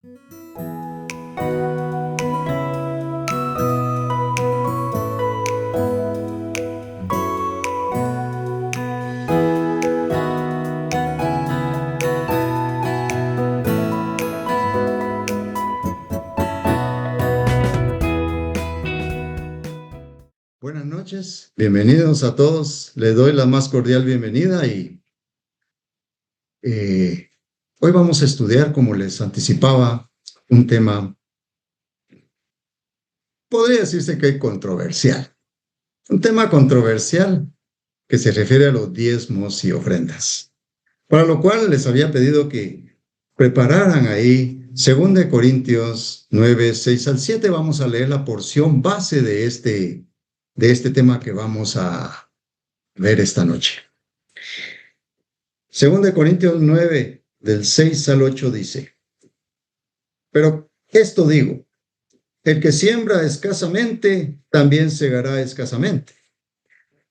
Buenas noches, bienvenidos a todos. Les doy la más cordial bienvenida y hoy vamos a estudiar, como les anticipaba, un tema, podría decirse que controversial. Un tema controversial que se refiere a los diezmos y ofrendas. Para lo cual les había pedido que prepararan ahí 2 Corintios 9, 6 al 7. Vamos a leer la porción base de este tema que vamos a ver esta noche. 2 Corintios 9, del 6 al 8 dice: Pero esto digo, el que siembra escasamente, también segará escasamente.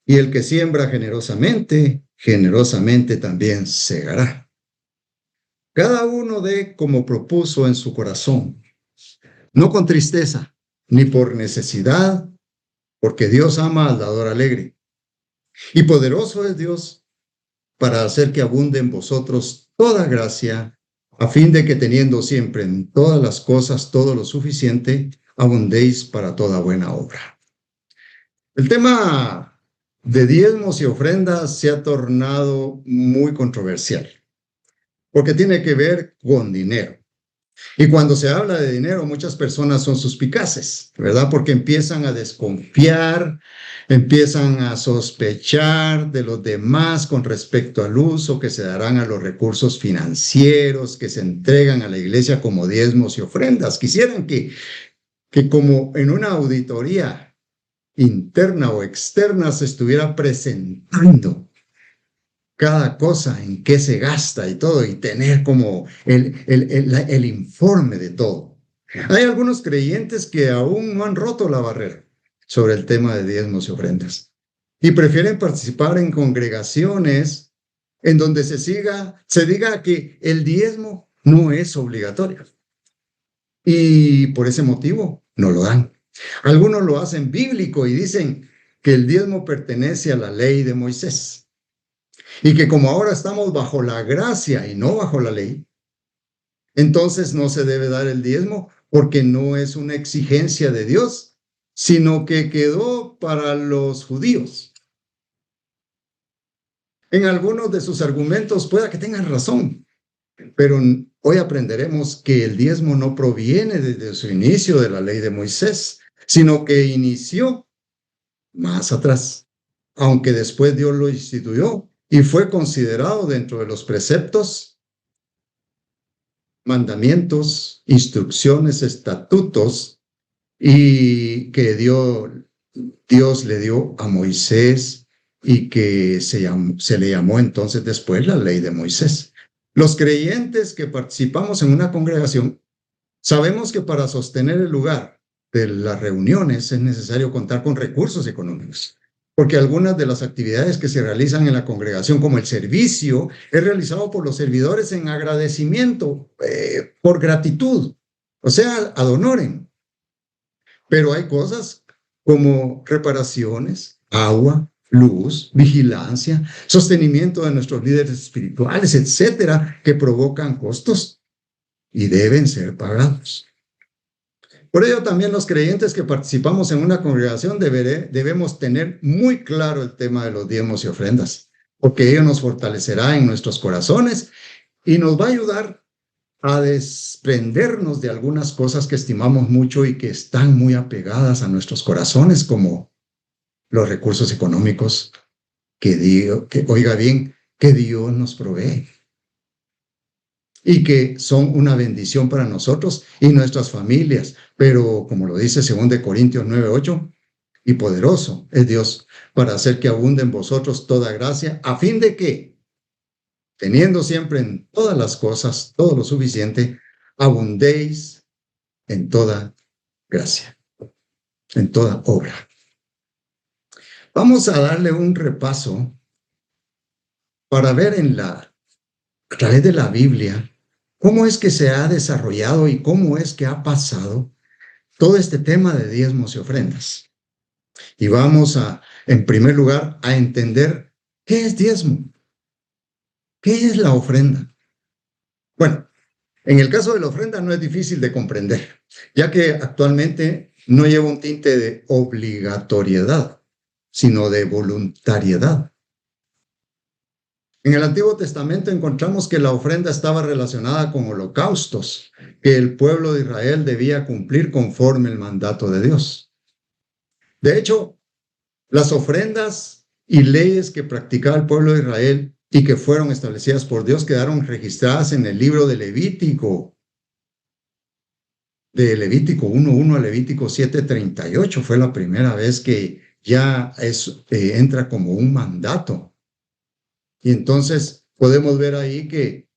Y el que siembra generosamente, generosamente también segará. Cada uno dé como propuso en su corazón, no con tristeza, ni por necesidad, porque Dios ama al dador alegre. Y poderoso es Dios para hacer que abunde en vosotros toda gracia, a fin de que teniendo siempre en todas las cosas todo lo suficiente, abundéis para toda buena obra. El tema de diezmos y ofrendas se ha tornado muy controversial, porque tiene que ver con dinero. Y cuando se habla de dinero, muchas personas son suspicaces, ¿verdad? Porque empiezan a desconfiar, empiezan a sospechar de los demás con respecto al uso que se darán a los recursos financieros que se entregan a la iglesia como diezmos y ofrendas. Quisieran que como en una auditoría interna o externa se estuviera presentando cada cosa, en qué se gasta y todo, y tener como el informe de todo. Hay algunos creyentes que aún no han roto la barrera sobre el tema de diezmos y ofrendas y prefieren participar en congregaciones en donde se diga que el diezmo no es obligatorio. Y por ese motivo no lo dan. Algunos lo hacen bíblico y dicen que el diezmo pertenece a la ley de Moisés. Y que como ahora estamos bajo la gracia y no bajo la ley, entonces no se debe dar el diezmo porque no es una exigencia de Dios, sino que quedó para los judíos. En algunos de sus argumentos pueda que tengan razón, pero hoy aprenderemos que el diezmo no proviene desde su inicio de la ley de Moisés, sino que inició más atrás, aunque después Dios lo instituyó y fue considerado dentro de los preceptos, mandamientos, instrucciones, estatutos y que Dios le dio a Moisés y que se le llamó entonces después la ley de Moisés. Los creyentes que participamos en una congregación sabemos que para sostener el lugar de las reuniones es necesario contar con recursos económicos, porque algunas de las actividades que se realizan en la congregación, como el servicio, es realizado por los servidores en agradecimiento, por gratitud, o sea, ad honorem. Pero hay cosas como reparaciones, agua, luz, vigilancia, sostenimiento de nuestros líderes espirituales, etcétera, que provocan costos y deben ser pagados. Por ello, también los creyentes que participamos en una congregación debemos tener muy claro el tema de los diezmos y ofrendas, porque ello nos fortalecerá en nuestros corazones y nos va a ayudar a desprendernos de algunas cosas que estimamos mucho y que están muy apegadas a nuestros corazones, como los recursos económicos oiga bien, que Dios nos provee y que son una bendición para nosotros y nuestras familias. Pero como lo dice 2 Corintios 9:8, y poderoso es Dios para hacer que abunde en vosotros toda gracia, a fin de que, teniendo siempre en todas las cosas todo lo suficiente, abundéis en toda gracia, en toda obra. Vamos a darle un repaso para ver a través de la Biblia, ¿Cómo es que se ha desarrollado y cómo es que ha pasado todo este tema de diezmos y ofrendas? Y vamos en primer lugar, a entender qué es diezmo, qué es la ofrenda. Bueno, en el caso de la ofrenda no es difícil de comprender, ya que actualmente no lleva un tinte de obligatoriedad, sino de voluntariedad. En el Antiguo Testamento encontramos que la ofrenda estaba relacionada con holocaustos que el pueblo de Israel debía cumplir conforme el mandato de Dios. De hecho, las ofrendas y leyes que practicaba el pueblo de Israel y que fueron establecidas por Dios quedaron registradas en el libro de Levítico 1:1 a Levítico 7:38. Fue la primera vez que ya entra como un mandato. Y entonces podemos ver ahí que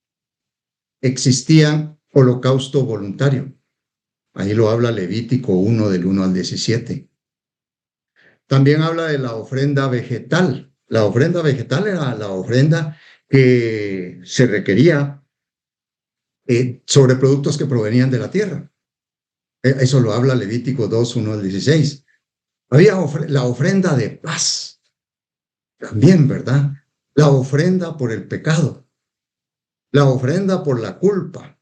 existía holocausto voluntario. Ahí lo habla Levítico 1 del 1 al 17. También habla de la ofrenda vegetal. La ofrenda vegetal era la ofrenda que se requería sobre productos que provenían de la tierra. Eso lo habla Levítico 2, 1 al 16. Había la ofrenda de paz. También, ¿verdad? La ofrenda por el pecado. La ofrenda por la culpa.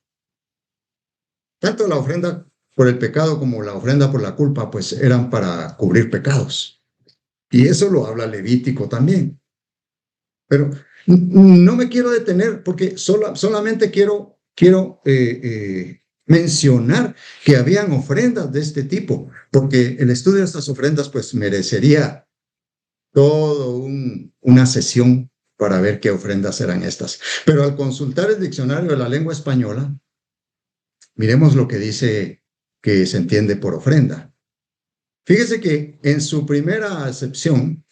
Tanto la ofrenda por el pecado como la ofrenda por la culpa, pues eran para cubrir pecados. Y eso lo habla Levítico también. Pero no me quiero detener porque solamente quiero mencionar que habían ofrendas de este tipo, porque el estudio de estas ofrendas pues merecería todo una sesión para ver qué ofrendas eran estas. Pero al consultar el diccionario de la lengua española, miremos lo que dice que se entiende por ofrenda. Fíjese que en su primera acepción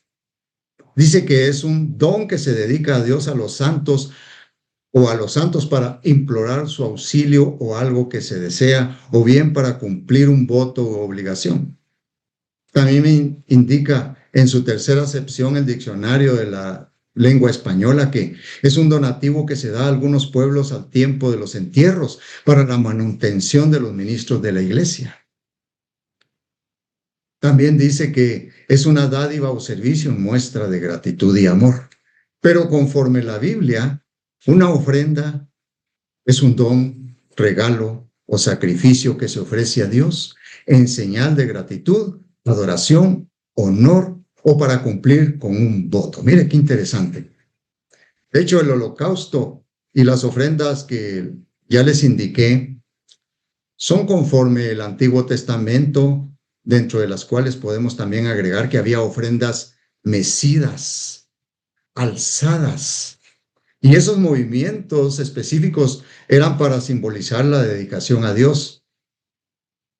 dice que es un don que se dedica a Dios, a los santos o a los santos para implorar su auxilio o algo que se desea, o bien para cumplir un voto o obligación. También me indica en su tercera acepción el diccionario de la lengua española que es un donativo que se da a algunos pueblos al tiempo de los entierros para la manutención de los ministros de la iglesia. También dice que es una dádiva o servicio en muestra de gratitud y amor. Pero conforme la Biblia, una ofrenda es un don, regalo o sacrificio que se ofrece a Dios en señal de gratitud, adoración, honor o para cumplir con un voto. Mire qué interesante. De hecho, el holocausto y las ofrendas que ya les indiqué son conforme el Antiguo Testamento, dentro de las cuales podemos también agregar que había ofrendas mecidas, alzadas. Y esos movimientos específicos eran para simbolizar la dedicación a Dios.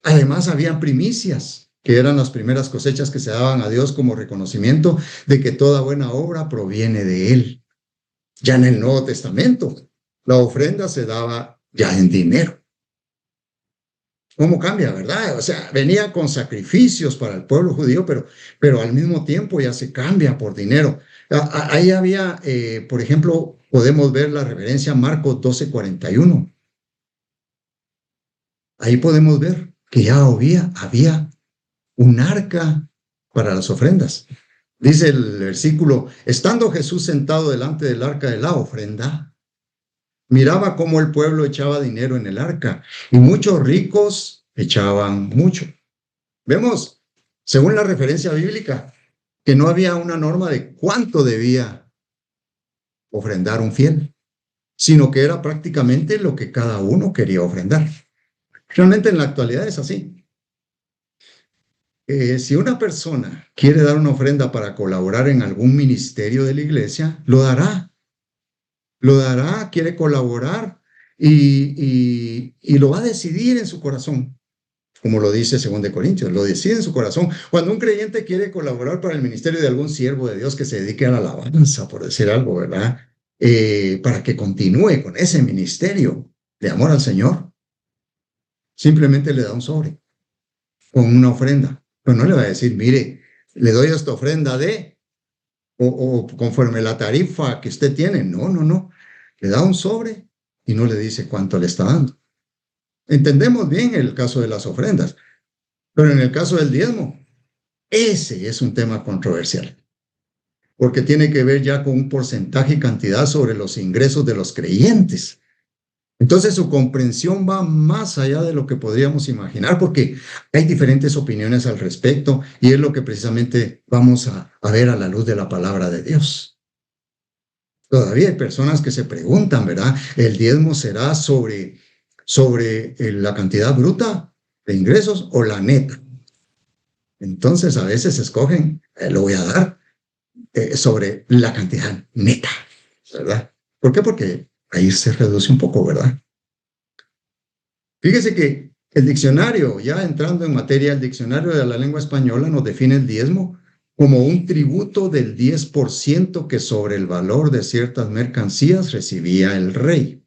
Además, habían primicias, que eran las primeras cosechas que se daban a Dios como reconocimiento de que toda buena obra proviene de Él. Ya en el Nuevo Testamento, la ofrenda se daba ya en dinero. ¿Cómo cambia, verdad? O sea, venía con sacrificios para el pueblo judío, pero al mismo tiempo ya se cambia por dinero. Ahí había, por ejemplo, podemos ver la referencia a Marcos 12:41. Ahí podemos ver que ya había un arca para las ofrendas. Dice el versículo, estando Jesús sentado delante del arca de la ofrenda, miraba cómo el pueblo echaba dinero en el arca y muchos ricos echaban mucho. Vemos, según la referencia bíblica, que no había una norma de cuánto debía ofrendar un fiel, sino que era prácticamente lo que cada uno quería ofrendar. Realmente en la actualidad es así. Si una persona quiere dar una ofrenda para colaborar en algún ministerio de la iglesia, lo dará. Lo dará, quiere colaborar y lo va a decidir en su corazón. Como lo dice 2 Corintios, lo decide en su corazón. Cuando un creyente quiere colaborar para el ministerio de algún siervo de Dios que se dedique a la alabanza, por decir algo, ¿verdad? Para que continúe con ese ministerio de amor al Señor, simplemente le da un sobre con una ofrenda. Pero no le va a decir, mire, le doy esta ofrenda o conforme la tarifa que usted tiene. No. Le da un sobre y no le dice cuánto le está dando. Entendemos bien el caso de las ofrendas, pero en el caso del diezmo, ese es un tema controversial, porque tiene que ver ya con un porcentaje y cantidad sobre los ingresos de los creyentes. Entonces su comprensión va más allá de lo que podríamos imaginar, porque hay diferentes opiniones al respecto y es lo que precisamente vamos a ver a la luz de la palabra de Dios. Todavía hay personas que se preguntan, ¿verdad? ¿El diezmo será sobre la cantidad bruta de ingresos o la neta? Entonces a veces escogen, lo voy a dar sobre la cantidad neta, ¿verdad? ¿Por qué? Porque ahí se reduce un poco, ¿verdad? Fíjese que el diccionario, ya entrando en materia, el diccionario de la lengua española nos define el diezmo como un tributo del 10% que sobre el valor de ciertas mercancías recibía el rey.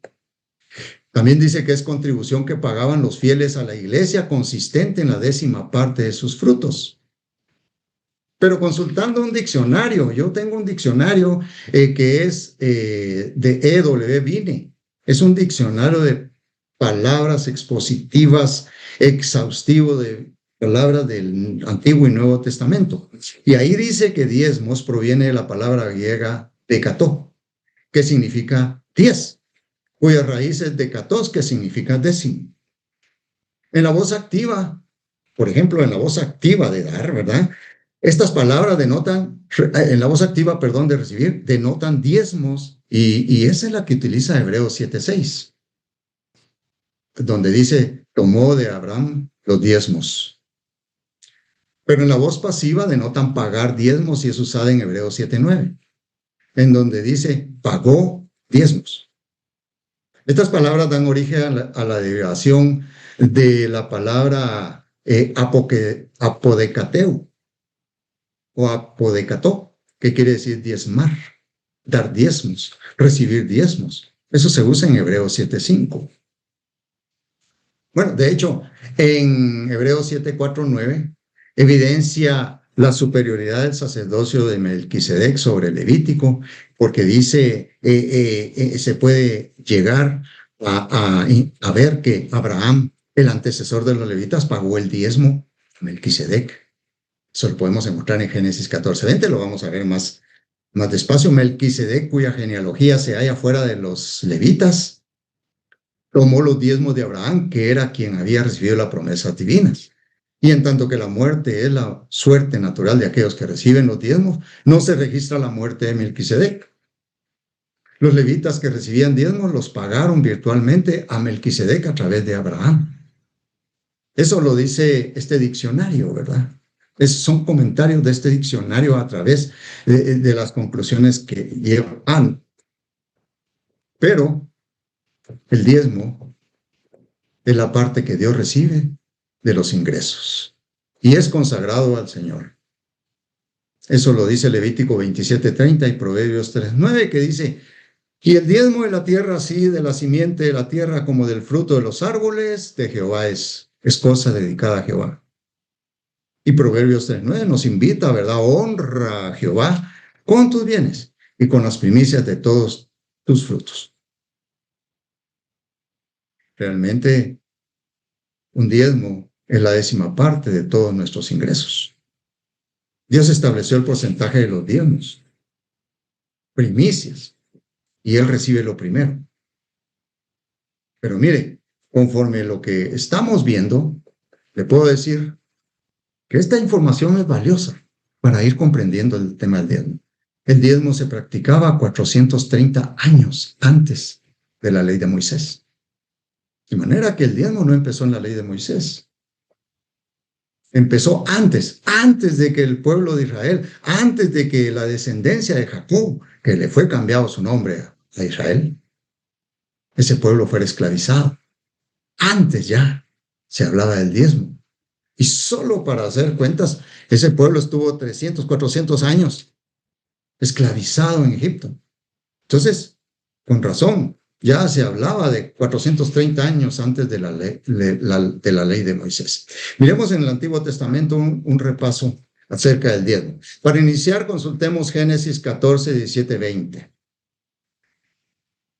También dice que es contribución que pagaban los fieles a la iglesia consistente en la 10ª parte de sus frutos. Pero consultando un diccionario, yo tengo un diccionario que es de E.W. Vine. Es un diccionario de palabras expositivas, exhaustivo de palabras del Antiguo y Nuevo Testamento. Y ahí dice que diezmos proviene de la palabra griega dekató, que significa 10, cuya raíz es dekatos, que significa décimo. En la voz activa, por ejemplo, en la voz activa de dar, ¿verdad? Estas palabras denotan, en la voz activa, perdón, de recibir, denotan diezmos, y esa es la que utiliza Hebreos 7:6, donde dice, tomó de Abraham los diezmos. Pero en la voz pasiva denotan pagar diezmos, y es usada en Hebreos 7:9, en donde dice, pagó diezmos. Estas palabras dan origen a la derivación de la palabra apodecateu, o apodecató, que quiere decir diezmar, dar diezmos, recibir diezmos. Eso se usa en Hebreos 7:5. Bueno, de hecho, en Hebreos 7:4-9 evidencia la superioridad del sacerdocio de Melquisedec sobre el Levítico, porque dice, se puede llegar a ver que Abraham, el antecesor de los levitas, pagó el diezmo a Melquisedec. Eso lo podemos encontrar en Génesis 14:20, lo vamos a ver más despacio. Melquisedec, cuya genealogía se halla fuera de los levitas, tomó los diezmos de Abraham, que era quien había recibido las promesas divinas. Y en tanto que la muerte es la suerte natural de aquellos que reciben los diezmos, no se registra la muerte de Melquisedec. Los levitas que recibían diezmos los pagaron virtualmente a Melquisedec a través de Abraham. Eso lo dice este diccionario, ¿verdad? Son comentarios de este diccionario a través de las conclusiones que llevan. Pero el diezmo es la parte que Dios recibe de los ingresos y es consagrado al Señor. Eso lo dice Levítico 27:30 y Proverbios 3:9, que dice, y el diezmo de la tierra, así de la simiente de la tierra como del fruto de los árboles, de Jehová es cosa dedicada a Jehová. Y Proverbios 3:9 nos invita, ¿verdad? Honra a Jehová con tus bienes y con las primicias de todos tus frutos. Realmente, un diezmo es la 10ª parte de todos nuestros ingresos. Dios estableció el porcentaje de los diezmos, primicias, y Él recibe lo primero. Pero mire, conforme lo que estamos viendo, le puedo decir que esta información es valiosa para ir comprendiendo el tema del diezmo. El diezmo se practicaba 430 años antes de la ley de Moisés. De manera que el diezmo no empezó en la ley de Moisés. Empezó antes de que el pueblo de Israel, antes de que la descendencia de Jacob, que le fue cambiado su nombre a Israel, ese pueblo fuera esclavizado. Antes ya se hablaba del diezmo. Y solo para hacer cuentas, ese pueblo estuvo 300, 400 años esclavizado en Egipto. Entonces, con razón, ya se hablaba de 430 años antes de la ley de Moisés. Miremos en el Antiguo Testamento un repaso acerca del diezmo. Para iniciar, consultemos Génesis 14, 17, 20.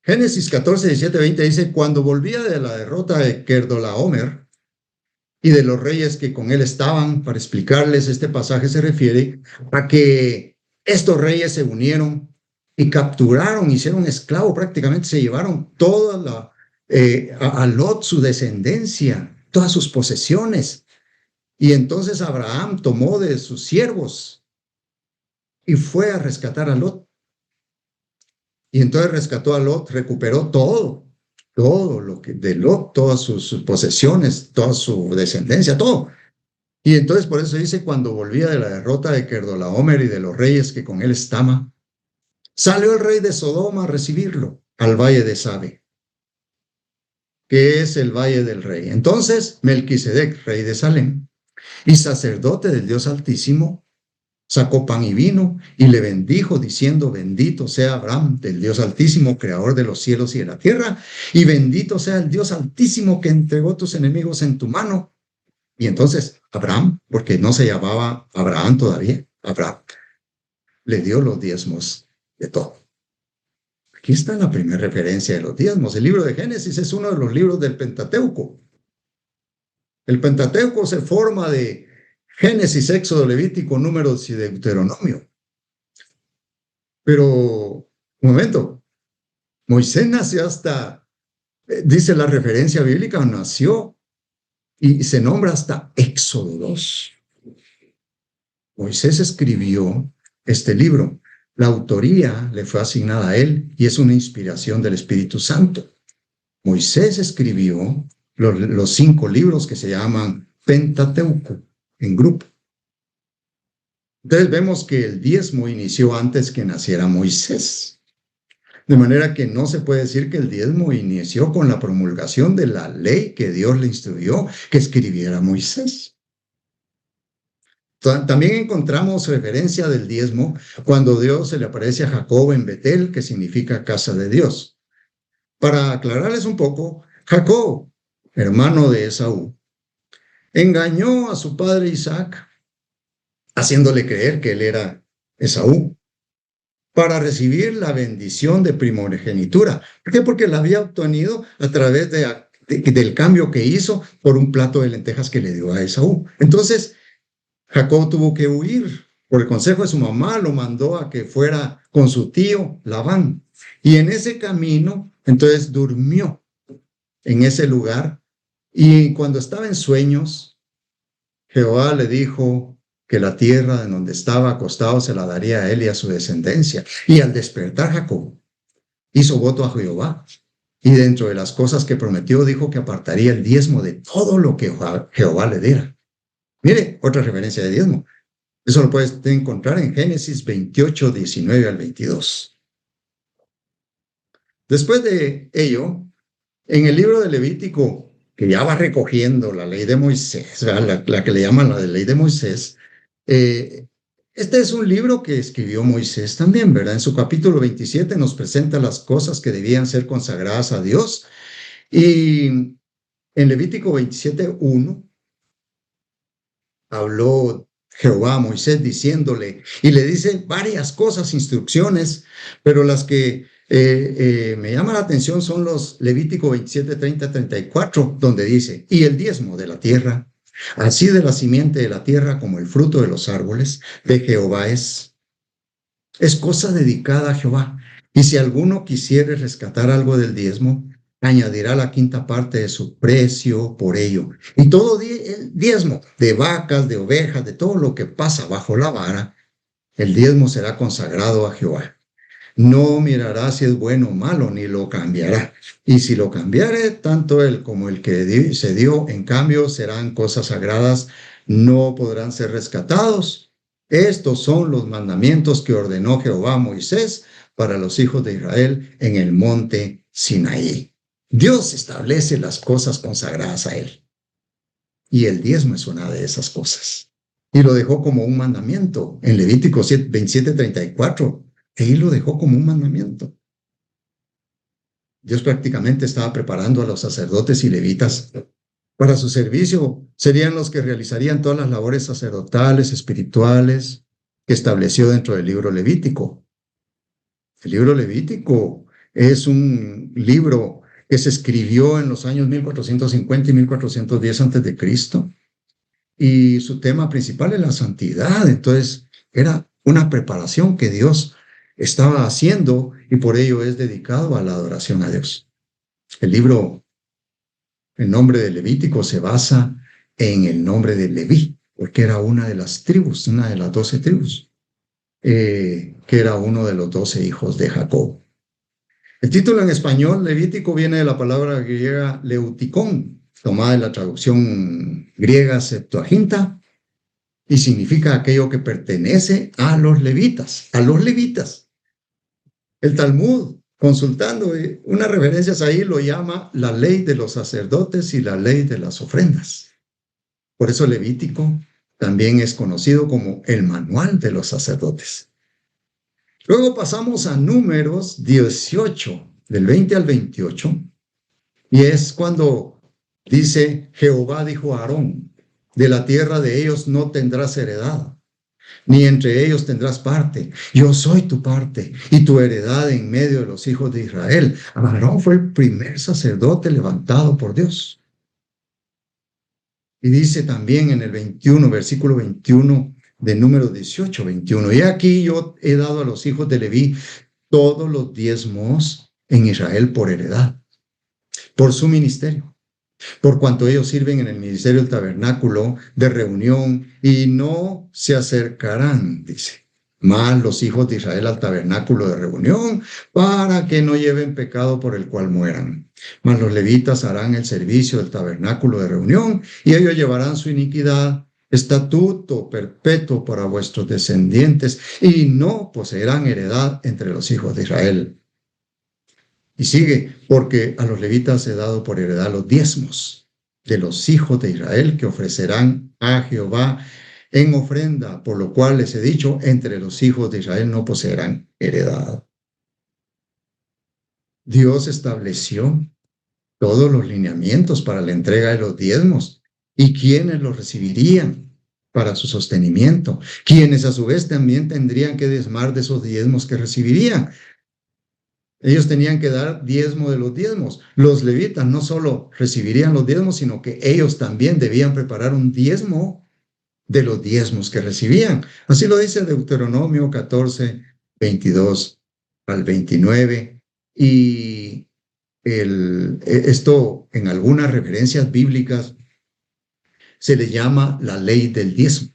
Génesis 14, 17, 20 dice, cuando volvía de la derrota de Kedorlaomer y de los reyes que con él estaban, para explicarles, este pasaje se refiere a que estos reyes se unieron y capturaron, hicieron esclavo, prácticamente se llevaron a Lot, su descendencia, todas sus posesiones. Y entonces Abraham tomó de sus siervos y fue a rescatar a Lot. Y entonces rescató a Lot, recuperó todo lo que de Lot, todas sus posesiones, toda su descendencia, todo. Y entonces por eso dice, cuando volvía de la derrota de Kedorlaomer y de los reyes que con él estaban, salió el rey de Sodoma a recibirlo al valle de Sabe, que es el valle del rey. Entonces Melquisedec, rey de Salem, y sacerdote del Dios Altísimo, sacó pan y vino y le bendijo diciendo, bendito sea Abraham del Dios Altísimo, creador de los cielos y de la tierra, y bendito sea el Dios Altísimo que entregó tus enemigos en tu mano. Y entonces Abraham, porque no se llamaba Abraham todavía, Abraham, le dio los diezmos de todo. Aquí está la primera referencia de los diezmos. El libro de Génesis es uno de los libros del Pentateuco. El Pentateuco se forma de Génesis, Éxodo, Levítico, Números y Deuteronomio. Pero, un momento, Moisés nació hasta, dice la referencia bíblica, nació y se nombra hasta Éxodo 2. Moisés escribió este libro. La autoría le fue asignada a él y es una inspiración del Espíritu Santo. Moisés escribió los 5 libros que se llaman Pentateuco en grupo. Entonces vemos que el diezmo inició antes que naciera Moisés. De manera que no se puede decir que el diezmo inició con la promulgación de la ley que Dios le instruyó que escribiera Moisés. También encontramos referencia del diezmo cuando Dios se le aparece a Jacob en Betel, que significa casa de Dios. Para aclararles un poco, Jacob, hermano de Esaú, engañó a su padre Isaac, haciéndole creer que él era Esaú, para recibir la bendición de primogenitura. ¿Por qué? Porque la había obtenido a través del cambio que hizo por un plato de lentejas que le dio a Esaú. Entonces, Jacob tuvo que huir. Por el consejo de su mamá, lo mandó a que fuera con su tío Labán. Y en ese camino, entonces durmió en ese lugar. Y cuando estaba en sueños, Jehová le dijo que la tierra en donde estaba acostado se la daría a él y a su descendencia. Y al despertar Jacob, hizo voto a Jehová. Y dentro de las cosas que prometió, dijo que apartaría el diezmo de todo lo que Jehová le diera. Mire, otra referencia de diezmo. Eso lo puedes encontrar en Génesis 28, 19 al 22. Después de ello, en el libro de Levítico, que ya va recogiendo la ley de Moisés, la que le llaman la de ley de Moisés, este es un libro que escribió Moisés también, ¿verdad? En su capítulo 27 nos presenta las cosas que debían ser consagradas a Dios. Y en Levítico 27, 1, habló Jehová a Moisés diciéndole, y le dice varias cosas, instrucciones, pero las que me llama la atención son los Levítico 27, 30, 34, donde dice, y el diezmo de la tierra, así de la simiente de la tierra como el fruto de los árboles, de Jehová es cosa dedicada a Jehová. Y si alguno quisiere rescatar algo del diezmo, añadirá la quinta parte de su precio por ello. Y todo diezmo de vacas, de ovejas, de todo lo que pasa bajo la vara, el diezmo será consagrado a Jehová. No mirará si es bueno o malo, ni lo cambiará. Y si lo cambiare, tanto él como el que se dio, en cambio, serán cosas sagradas, no podrán ser rescatados. Estos son los mandamientos que ordenó Jehová a Moisés para los hijos de Israel en el monte Sinaí. Dios establece las cosas consagradas a él. Y el diezmo es una de esas cosas. Y lo dejó como un mandamiento en Levítico 27, 34. Él lo dejó como un mandamiento. Dios prácticamente estaba preparando a los sacerdotes y levitas para su servicio. Serían los que realizarían todas las labores sacerdotales, espirituales, que estableció dentro del libro Levítico. El libro Levítico Es un libro que se escribió en los años 1450 y 1410 antes de Cristo, y su tema principal es la santidad. Entonces, era una preparación que Dios estaba haciendo y por ello es dedicado a la adoración a Dios. El libro, el nombre de Levítico se basa en el nombre de Leví, porque era una de las tribus, una de las 12 tribus, que era uno de los 12 hijos de Jacob. El título en español, Levítico, viene de la palabra griega leutikon, tomada de la traducción griega Septuaginta, y significa aquello que pertenece a los levitas, a los levitas. El Talmud, consultando unas referencias ahí, lo llama la ley de los sacerdotes y la ley de las ofrendas. Por eso Levítico también es conocido como el manual de los sacerdotes. Luego pasamos a Números 18, del 20 al 28, y es cuando dice: Jehová dijo a Aarón, de la tierra de ellos no tendrás heredad, ni entre ellos tendrás parte. Yo soy tu parte y tu heredad en medio de los hijos de Israel. Aarón fue el primer sacerdote levantado por Dios. Y dice también en el 21, versículo 21 de Número 18, 21. Y aquí yo he dado a los hijos de Leví todos los diezmos en Israel por heredad, por su ministerio, por cuanto ellos sirven en el ministerio del tabernáculo de reunión y no se acercarán, dice, más los hijos de Israel al tabernáculo de reunión para que no lleven pecado por el cual mueran. Mas los levitas harán el servicio del tabernáculo de reunión y ellos llevarán su iniquidad, estatuto perpetuo para vuestros descendientes, y no poseerán heredad entre los hijos de Israel. Y sigue, porque a los levitas he dado por heredad los diezmos de los hijos de Israel que ofrecerán a Jehová en ofrenda, por lo cual les he dicho, entre los hijos de Israel no poseerán heredad. Dios estableció todos los lineamientos para la entrega de los diezmos y quiénes los recibirían para su sostenimiento, quienes a su vez también tendrían que diezmar de esos diezmos que recibirían. Ellos tenían que dar diezmo de los diezmos. Los levitas no solo recibirían los diezmos, sino que ellos también debían preparar un diezmo de los diezmos que recibían. Así lo dice Deuteronomio 14, 22 al 29. Y esto en algunas referencias bíblicas se le llama la ley del diezmo.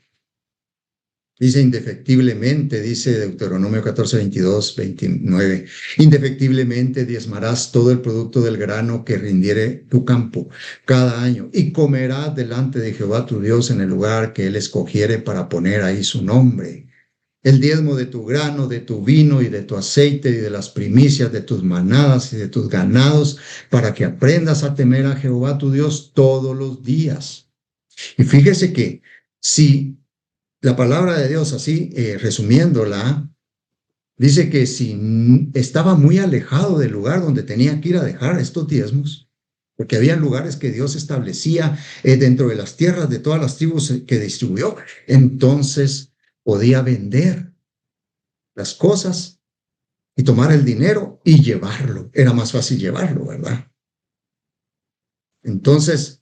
Dice indefectiblemente, dice Deuteronomio 14, 22, 29, indefectiblemente diezmarás todo el producto del grano que rindiere tu campo cada año, y comerás delante de Jehová tu Dios en el lugar que él escogiere para poner ahí su nombre. El diezmo de tu grano, de tu vino y de tu aceite y de las primicias de tus manadas y de tus ganados, para que aprendas a temer a Jehová tu Dios todos los días. Y fíjese que si la palabra de Dios, así resumiéndola, dice que si estaba muy alejado del lugar donde tenía que ir a dejar estos diezmos, porque había lugares que Dios establecía dentro de las tierras de todas las tribus que distribuyó, entonces podía vender las cosas y tomar el dinero y llevarlo. Era más fácil llevarlo, ¿verdad? Entonces,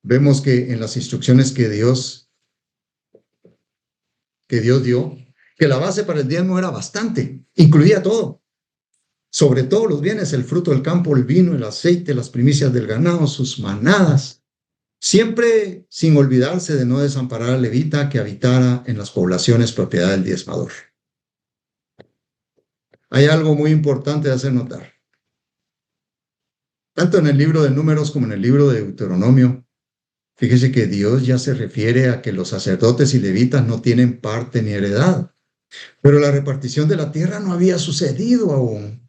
vemos que en las instrucciones que Dios dio, que la base para el diezmo era bastante, incluía todo, sobre todo los bienes, el fruto del campo, el vino, el aceite, las primicias del ganado, sus manadas, siempre sin olvidarse de no desamparar al levita que habitara en las poblaciones propiedad del diezmador. Hay algo muy importante de hacer notar. Tanto en el libro de Números como en el libro de Deuteronomio, fíjese que Dios ya se refiere a que los sacerdotes y levitas no tienen parte ni heredad, pero la repartición de la tierra no había sucedido aún,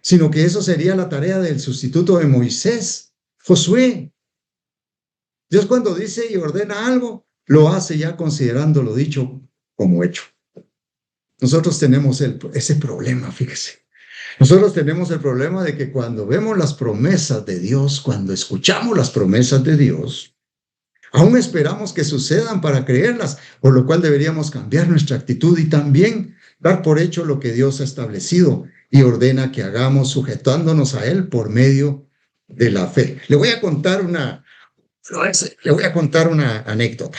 sino que eso sería la tarea del sustituto de Moisés, Josué. Dios cuando dice y ordena algo, lo hace ya considerando lo dicho como hecho. Nosotros tenemos ese problema, fíjese. Nosotros tenemos el problema de que cuando vemos las promesas de Dios, cuando escuchamos las promesas de Dios, aún esperamos que sucedan para creerlas, por lo cual deberíamos cambiar nuestra actitud y también dar por hecho lo que Dios ha establecido y ordena que hagamos sujetándonos a Él por medio de la fe. Le voy a contar una anécdota.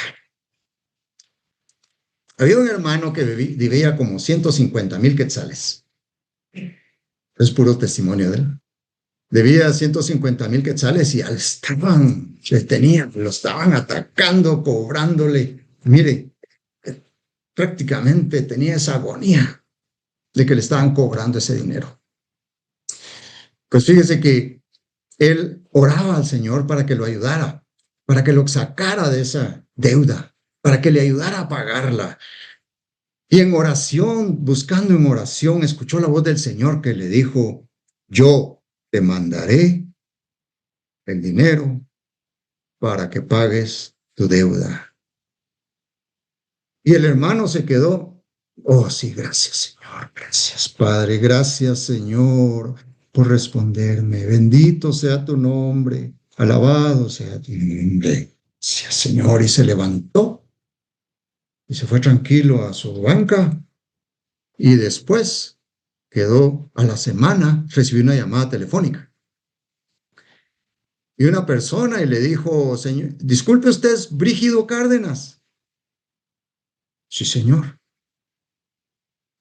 Había un hermano que debía como 150,000 quetzales. Es puro testimonio de él. Debía 150,000 quetzales y lo estaban atacando, cobrándole. Mire, prácticamente tenía esa agonía de que le estaban cobrando ese dinero. Pues fíjese que él oraba al Señor para que lo ayudara, para que lo sacara de esa deuda, para que le ayudara a pagarla. Y en oración, buscando en oración, escuchó la voz del Señor que le dijo: yo te mandaré el dinero para que pagues tu deuda. Y el hermano se quedó: oh, sí, gracias, Señor, gracias, Padre, gracias, Señor, por responderme. Bendito sea tu nombre, alabado sea tu nombre. Gracias, Señor. Y se levantó y se fue tranquilo a su banca. Y después quedó a la semana, recibió una llamada telefónica. Y una persona y le dijo: señor, disculpe, ¿usted es Brígido Cárdenas? Sí, señor.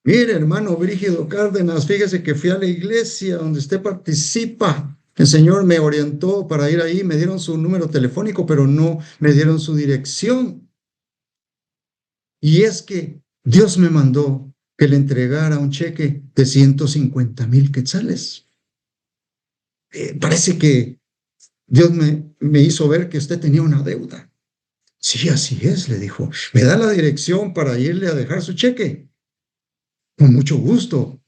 Mire, hermano Brígido Cárdenas, fíjese que fui a la iglesia donde usted participa. El Señor me orientó para ir ahí, me dieron su número telefónico, pero no me dieron su dirección. Y es que Dios me mandó que le entregara un cheque de 150,000 quetzales. Parece que Dios me hizo ver que usted tenía una deuda. Sí, así es, le dijo. ¿Me da la dirección para irle a dejar su cheque? Con mucho gusto,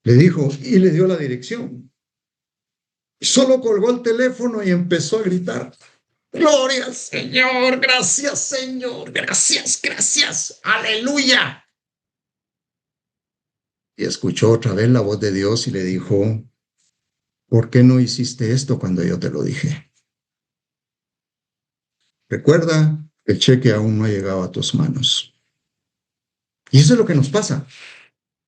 le dijo, y le dio la dirección. Solo colgó el teléfono y empezó a gritar: gloria al Señor, gracias Señor, gracias, gracias, aleluya. Y escuchó otra vez la voz de Dios y le dijo: ¿por qué no hiciste esto cuando yo te lo dije? Recuerda, el cheque aún no ha llegado a tus manos. Y eso es lo que nos pasa.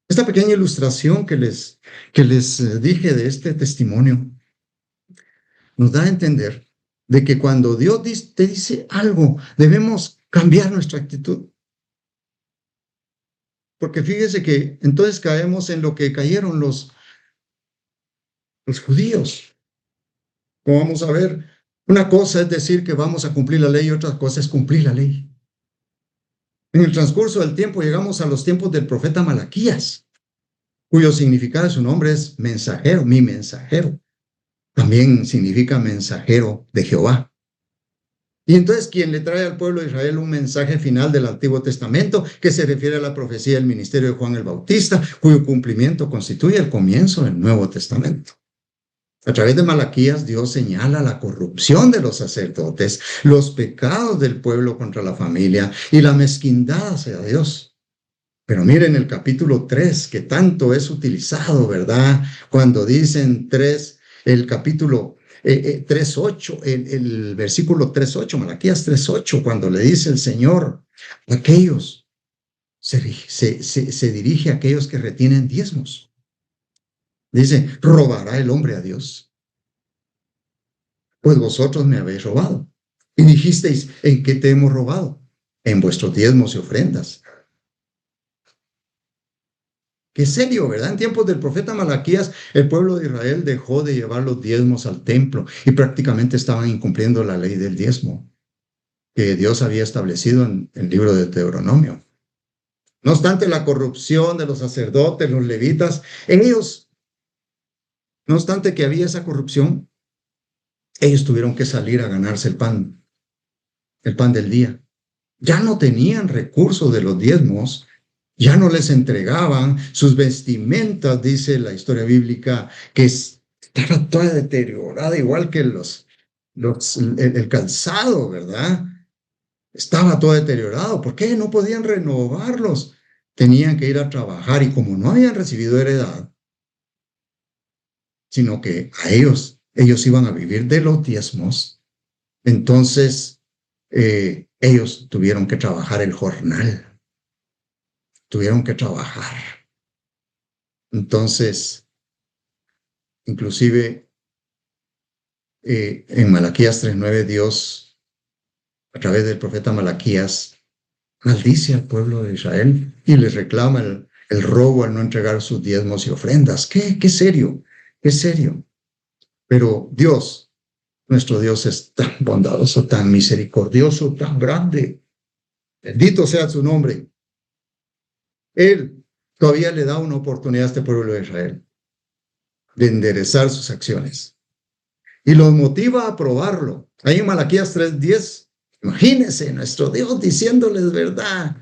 Esta pequeña ilustración que les dije de este testimonio nos da a entender de que cuando Dios te dice algo, debemos cambiar nuestra actitud. Porque fíjese que entonces caemos en lo que cayeron los judíos. Como vamos a ver, una cosa es decir que vamos a cumplir la ley y otra cosa es cumplir la ley. En el transcurso del tiempo llegamos a los tiempos del profeta Malaquías, cuyo significado de su nombre es mensajero, mi mensajero. También significa mensajero de Jehová. Y entonces, quien le trae al pueblo de Israel un mensaje final del Antiguo Testamento que se refiere a la profecía del ministerio de Juan el Bautista, cuyo cumplimiento constituye el comienzo del Nuevo Testamento. A través de Malaquías, Dios señala la corrupción de los sacerdotes, los pecados del pueblo contra la familia y la mezquindad hacia Dios. Pero miren el capítulo 3, que tanto es utilizado, ¿verdad? Cuando dicen 3, el capítulo 3.8, el versículo 3.8, Malaquías 3.8, cuando le dice el Señor, aquellos, se dirige a aquellos que retienen diezmos. Dice: ¿robará el hombre a Dios? Pues vosotros me habéis robado. Y dijisteis: ¿en qué te hemos robado? En vuestros diezmos y ofrendas. Qué serio, ¿verdad? En tiempos del profeta Malaquías, el pueblo de Israel dejó de llevar los diezmos al templo y prácticamente estaban incumpliendo la ley del diezmo que Dios había establecido en el libro de Deuteronomio. No obstante la corrupción de los sacerdotes, los levitas, no obstante que había esa corrupción, ellos tuvieron que salir a ganarse el pan del día. Ya no tenían recursos de los diezmos, ya no les entregaban sus vestimentas, dice la historia bíblica, que estaba toda deteriorada, igual que el calzado, ¿verdad? Estaba todo deteriorado. ¿Por qué? No podían renovarlos. Tenían que ir a trabajar y como no habían recibido heredad, sino que ellos iban a vivir de los diezmos, entonces ellos tuvieron que trabajar el jornal. Tuvieron que trabajar. Entonces, inclusive en Malaquías 3:9, Dios, a través del profeta Malaquías, maldice al pueblo de Israel y les reclama el robo al no entregar sus diezmos y ofrendas. ¿Qué serio? ¿Qué serio? Pero Dios, nuestro Dios, es tan bondadoso, tan misericordioso, tan grande. Bendito sea su nombre. Él todavía le da una oportunidad a este pueblo de Israel de enderezar sus acciones y los motiva a probarlo. Ahí en Malaquías 3:10, imagínense, nuestro Dios diciéndoles verdad.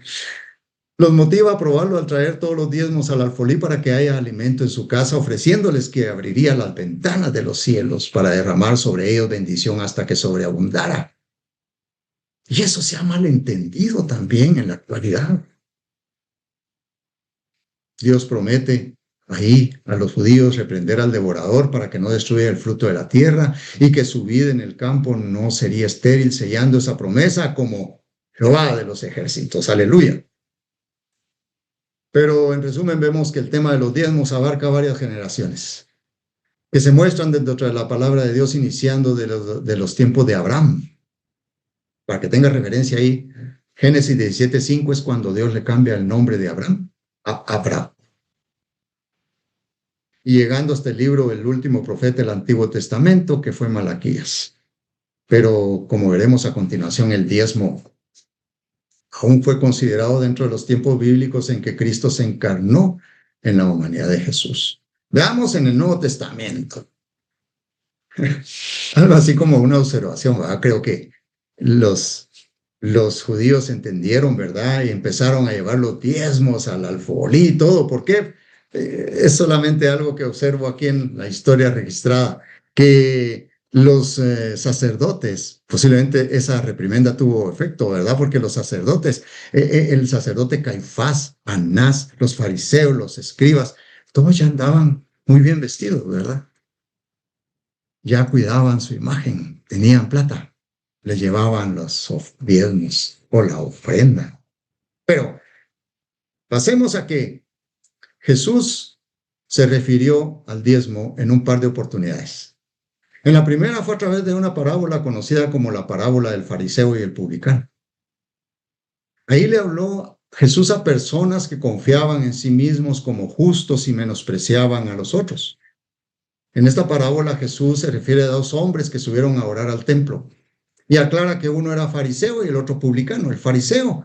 Los motiva a probarlo al traer todos los diezmos al alfolí para que haya alimento en su casa, ofreciéndoles que abriría las ventanas de los cielos para derramar sobre ellos bendición hasta que sobreabundara. Y eso se ha malentendido también en la actualidad. Dios promete ahí a los judíos reprender al devorador para que no destruya el fruto de la tierra y que su vida en el campo no sería estéril, sellando esa promesa como Jehová de los ejércitos. Aleluya. Pero en resumen vemos que el tema de los diezmos abarca varias generaciones que se muestran dentro de la palabra de Dios iniciando de los tiempos de Abraham. Para que tenga referencia ahí, Génesis 17:5 es cuando Dios le cambia el nombre de Abraham a Abraham. Y llegando hasta el libro, el último profeta del Antiguo Testamento, que fue Malaquías. Pero como veremos a continuación, el diezmo aún fue considerado dentro de los tiempos bíblicos en que Cristo se encarnó en la humanidad de Jesús. Veamos en el Nuevo Testamento. Algo así como una observación, ¿verdad? Creo que los judíos entendieron, ¿verdad? Y empezaron a llevar los diezmos al alfolí y todo. ¿Por qué? Es solamente algo que observo aquí en la historia registrada, que los sacerdotes, posiblemente esa reprimenda tuvo efecto, ¿verdad? Porque los sacerdotes, el sacerdote Caifás, Anás, los fariseos, los escribas, todos ya andaban muy bien vestidos, ¿verdad? Ya cuidaban su imagen, tenían plata, les llevaban los diezmos o la ofrenda. Pero pasemos a que Jesús se refirió al diezmo en un par de oportunidades. En la primera fue a través de una parábola conocida como la parábola del fariseo y el publicano. Ahí le habló Jesús a personas que confiaban en sí mismos como justos y menospreciaban a los otros. En esta parábola Jesús se refiere a dos hombres que subieron a orar al templo y aclara que uno era fariseo y el otro publicano. El fariseo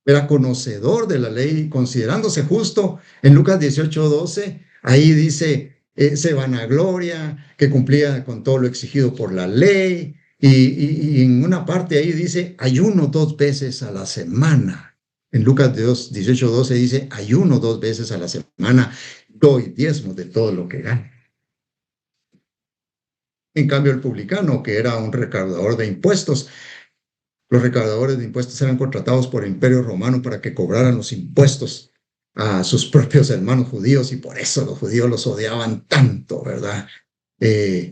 era conocedor de la ley, considerándose justo. En Lucas 18:12, ahí dice, se vanagloria, que cumplía con todo lo exigido por la ley. Y en una parte ahí dice, ayuno 2 veces a la semana. En Lucas 18:12 dice, ayuno 2 veces a la semana, doy diezmos de todo lo que gano. En cambio, el publicano, que era un recaudador de impuestos, los recaudadores de impuestos eran contratados por el Imperio Romano para que cobraran los impuestos a sus propios hermanos judíos y por eso los judíos los odiaban tanto, ¿verdad?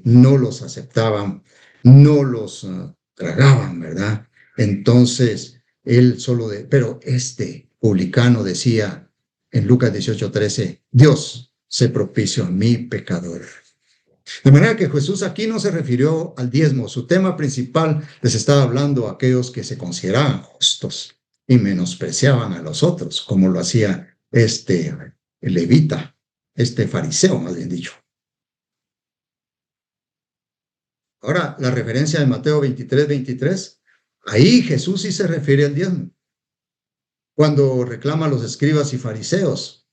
No los aceptaban, no los tragaban, ¿verdad? Entonces, pero este publicano decía en Lucas 18:13, Dios se propició a mí, pecador. De manera que Jesús aquí no se refirió al diezmo. Su tema principal les estaba hablando a aquellos que se consideraban justos y menospreciaban a los otros, como lo hacía este levita, este fariseo, más bien dicho. Ahora, la referencia de Mateo 23:23, ahí Jesús sí se refiere al diezmo. Cuando reclama a los escribas y fariseos,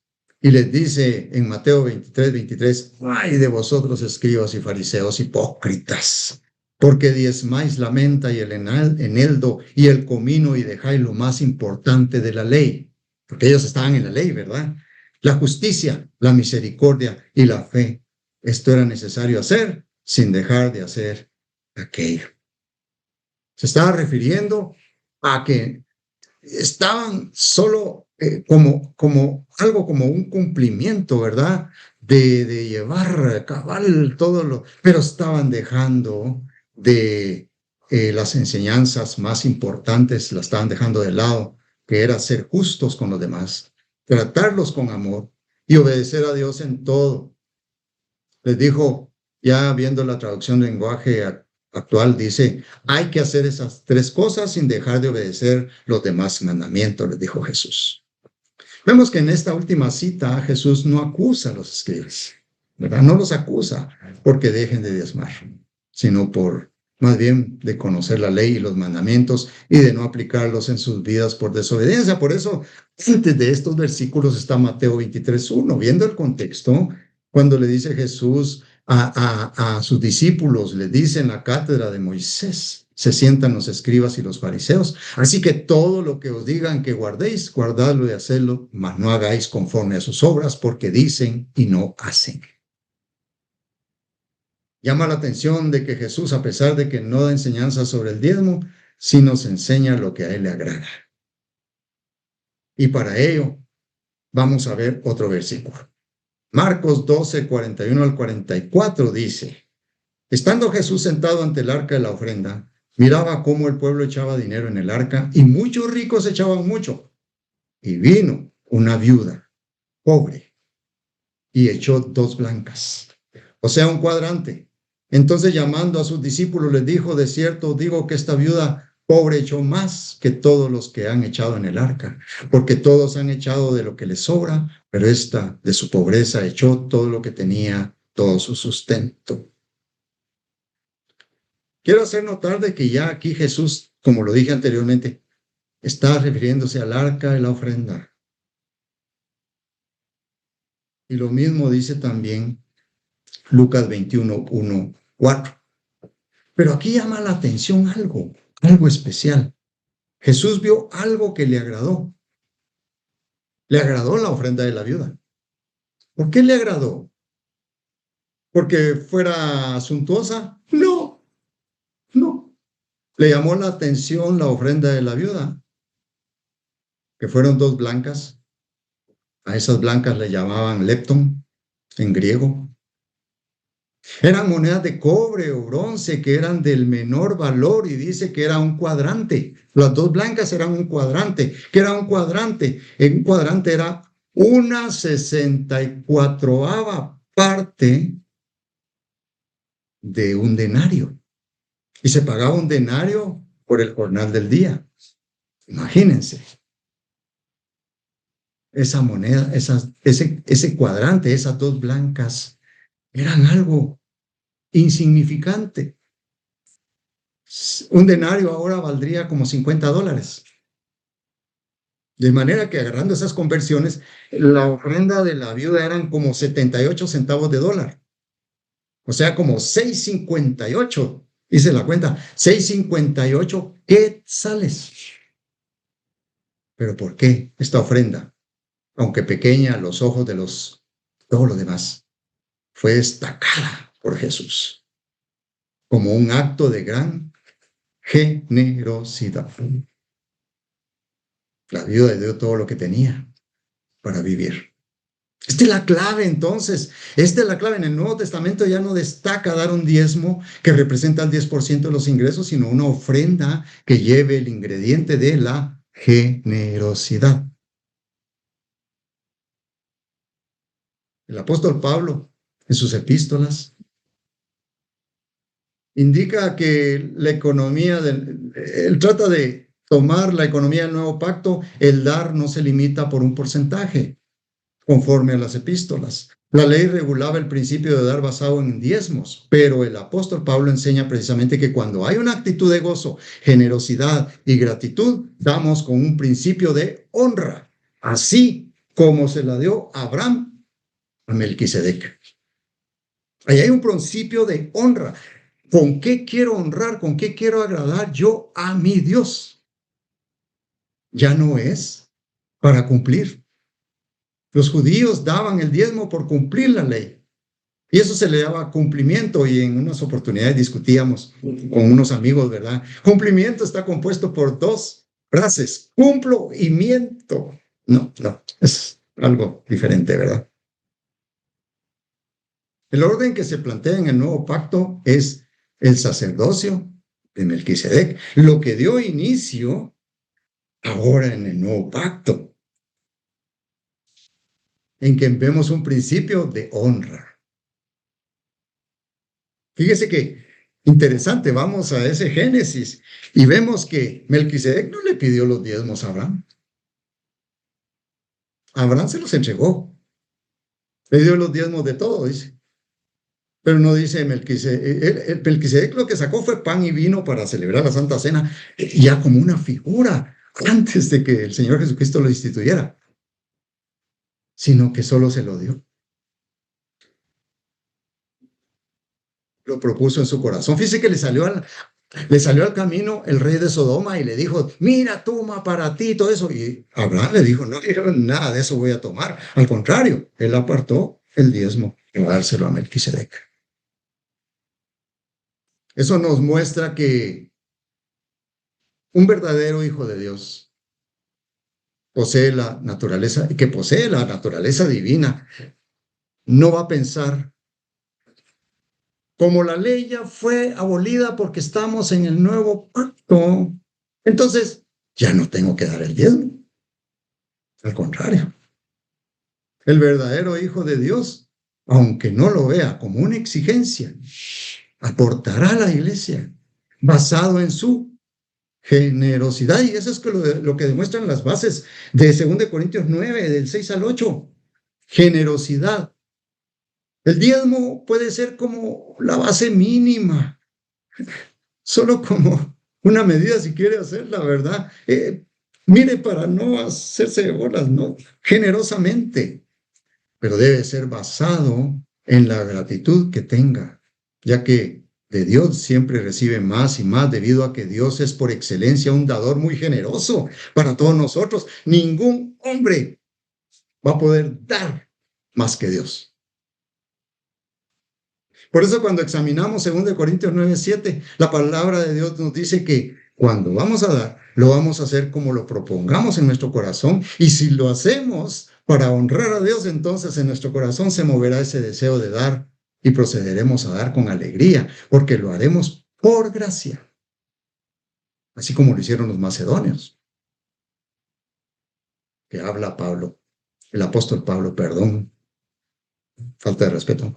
y les dice en Mateo 23:23, ay de vosotros escribas y fariseos hipócritas, porque diezmáis la menta y el eneldo y el comino y dejáis lo más importante de la ley, porque ellos estaban en la ley, ¿verdad? La justicia, la misericordia y la fe. Esto era necesario hacer sin dejar de hacer aquello. Se estaba refiriendo a que estaban solo como algo como un cumplimiento, ¿verdad? De llevar cabal todo lo, pero estaban dejando de las enseñanzas más importantes, las estaban dejando de lado, que era ser justos con los demás, tratarlos con amor y obedecer a Dios en todo. Les dijo, ya viendo la traducción del lenguaje actual, dice, hay que hacer esas tres cosas sin dejar de obedecer los demás mandamientos, les dijo Jesús. Vemos que en esta última cita Jesús no acusa a los escribas, ¿verdad? No los acusa porque dejen de diezmar, sino por más bien de conocer la ley y los mandamientos y de no aplicarlos en sus vidas por desobediencia. Por eso, antes de estos versículos está Mateo 23:1. Viendo el contexto, cuando le dice Jesús a sus discípulos, le dice en la cátedra de Moisés, se sientan los escribas y los fariseos. Así que todo lo que os digan que guardéis, guardadlo y hacedlo, mas no hagáis conforme a sus obras, porque dicen y no hacen. Llama la atención de que Jesús, a pesar de que no da enseñanza sobre el diezmo, sí nos enseña lo que a él le agrada. Y para ello vamos a ver otro versículo. Marcos 12, 41 al 44 dice, estando Jesús sentado ante el arca de la ofrenda, miraba cómo el pueblo echaba dinero en el arca y muchos ricos echaban mucho. Y vino una viuda pobre y echó 2 blancas, o sea, un cuadrante. Entonces, llamando a sus discípulos, les dijo, de cierto digo que esta viuda pobre echó más que todos los que han echado en el arca, porque todos han echado de lo que les sobra, pero esta de su pobreza echó todo lo que tenía, todo su sustento. Quiero hacer notar de que ya aquí Jesús, como lo dije anteriormente, está refiriéndose al arca de la ofrenda. Y lo mismo dice también Lucas 21, 1, 4. Pero aquí llama la atención algo especial. Jesús vio algo que le agradó. Le agradó la ofrenda de la viuda. ¿Por qué le agradó? ¿Porque fuera suntuosa? No, no. Le llamó la atención la ofrenda de la viuda, que fueron 2 blancas. A esas blancas le llamaban lepton en griego. Eran monedas de cobre o bronce que eran del menor valor y dice que era un cuadrante. Las 2 blancas eran un cuadrante. ¿Qué era un cuadrante? Un cuadrante era 1/64 parte de un denario. Y se pagaba un denario por el jornal del día. Imagínense. Esa moneda, ese cuadrante, esas 2 blancas, eran algo insignificante. Un denario ahora valdría como $50. De manera que agarrando esas conversiones, la ofrenda de la viuda eran como 78 centavos de dólar. O sea, como 6.58. Hice la cuenta, 6.58 quetzales. ¿Pero por qué esta ofrenda, aunque pequeña a los ojos de todos los demás, fue destacada por Jesús como un acto de gran generosidad? La viuda dio todo lo que tenía para vivir. Esta es la clave entonces. Esta es la clave. En el Nuevo Testamento ya no destaca dar un diezmo que representa el 10% de los ingresos, sino una ofrenda que lleve el ingrediente de la generosidad. El apóstol Pablo, en sus epístolas, indica que la economía, él trata de tomar la economía del nuevo pacto, el dar no se limita por un porcentaje, conforme a las epístolas. La ley regulaba el principio de dar basado en diezmos, pero el apóstol Pablo enseña precisamente que cuando hay una actitud de gozo, generosidad y gratitud, damos con un principio de honra, así como se la dio Abraham a Melquisedec. Ahí hay un principio de honra. ¿Con qué quiero honrar? ¿Con qué quiero agradar yo a mi Dios? Ya no es para cumplir. Los judíos daban el diezmo por cumplir la ley. Y eso se le daba cumplimiento, y en unas oportunidades discutíamos con unos amigos, ¿verdad? Cumplimiento está compuesto por 2 frases, cumplo y miento. No, es algo diferente, ¿verdad? El orden que se plantea en el nuevo pacto es el sacerdocio de Melquisedec, lo que dio inicio ahora en el nuevo pacto. en que vemos un principio de honra. Fíjese que interesante, vamos a ese Génesis y vemos que Melquisedec no le pidió los diezmos a Abraham. Abraham se los entregó. Le dio los diezmos de todo, dice. Pero no dice Melquisedec. Melquisedec lo que sacó fue pan y vino para celebrar la Santa Cena, ya como una figura, antes de que el Señor Jesucristo lo instituyera, sino que solo se lo dio. Lo propuso en su corazón. Fíjese que le salió al camino el rey de Sodoma y le dijo, mira, toma para ti todo eso. Y Abraham le dijo, no, yo nada de eso voy a tomar. Al contrario, él apartó el diezmo para dárselo a Melquisedec. Eso nos muestra que un verdadero hijo de Dios posee la naturaleza, que posee la naturaleza divina, no va a pensar, como la ley ya fue abolida porque estamos en el nuevo pacto, entonces ya no tengo que dar el diezmo. Al contrario, el verdadero hijo de Dios, aunque no lo vea como una exigencia, aportará a la iglesia basado en su generosidad. Y eso es lo que demuestran las bases de 2 Corintios 9, del 6 al 8. Generosidad. El diezmo puede ser como la base mínima, solo como una medida si quiere hacerla, ¿verdad? Mire, para no hacerse de bolas, no, generosamente, pero debe ser basado en la gratitud que tenga, ya que de Dios siempre recibe más y más debido a que Dios es por excelencia un dador muy generoso para todos nosotros. Ningún hombre va a poder dar más que Dios. Por eso cuando examinamos 2 Corintios 9:7, la palabra de Dios nos dice que cuando vamos a dar, lo vamos a hacer como lo propongamos en nuestro corazón. Y si lo hacemos para honrar a Dios, entonces en nuestro corazón se moverá ese deseo de dar y procederemos a dar con alegría, porque lo haremos por gracia, así como lo hicieron los macedonios, que habla Pablo, el apóstol Pablo, perdón. Falta de respeto.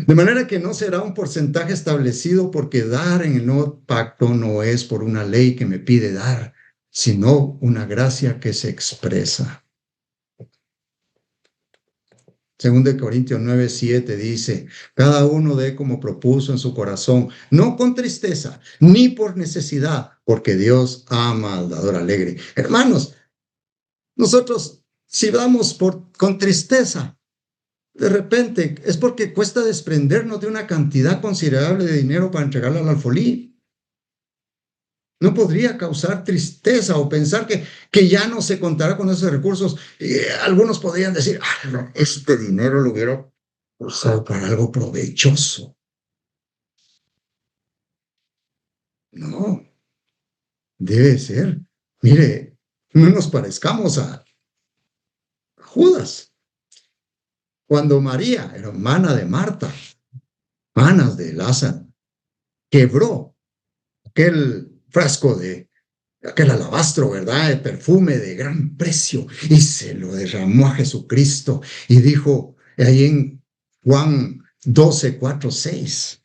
De manera que no será un porcentaje establecido porque dar en el nuevo pacto no es por una ley que me pide dar, sino una gracia que se expresa. 2 Corintios 9:7 dice, cada uno dé como propuso en su corazón, no con tristeza, ni por necesidad, porque Dios ama al dador alegre. Hermanos, nosotros si damos con tristeza, de repente es porque cuesta desprendernos de una cantidad considerable de dinero para entregarla al alfolí. No podría causar tristeza o pensar que ya no se contará con esos recursos. Algunos podrían decir, no, este dinero lo hubiera usado para algo provechoso. No, debe ser. Mire, no nos parezcamos a Judas. Cuando María, hermana de Marta, hermanas de Lázaro, quebró aquel frasco de aquel alabastro, ¿verdad? De perfume de gran precio y se lo derramó a Jesucristo y dijo ahí en Juan 12:4-6,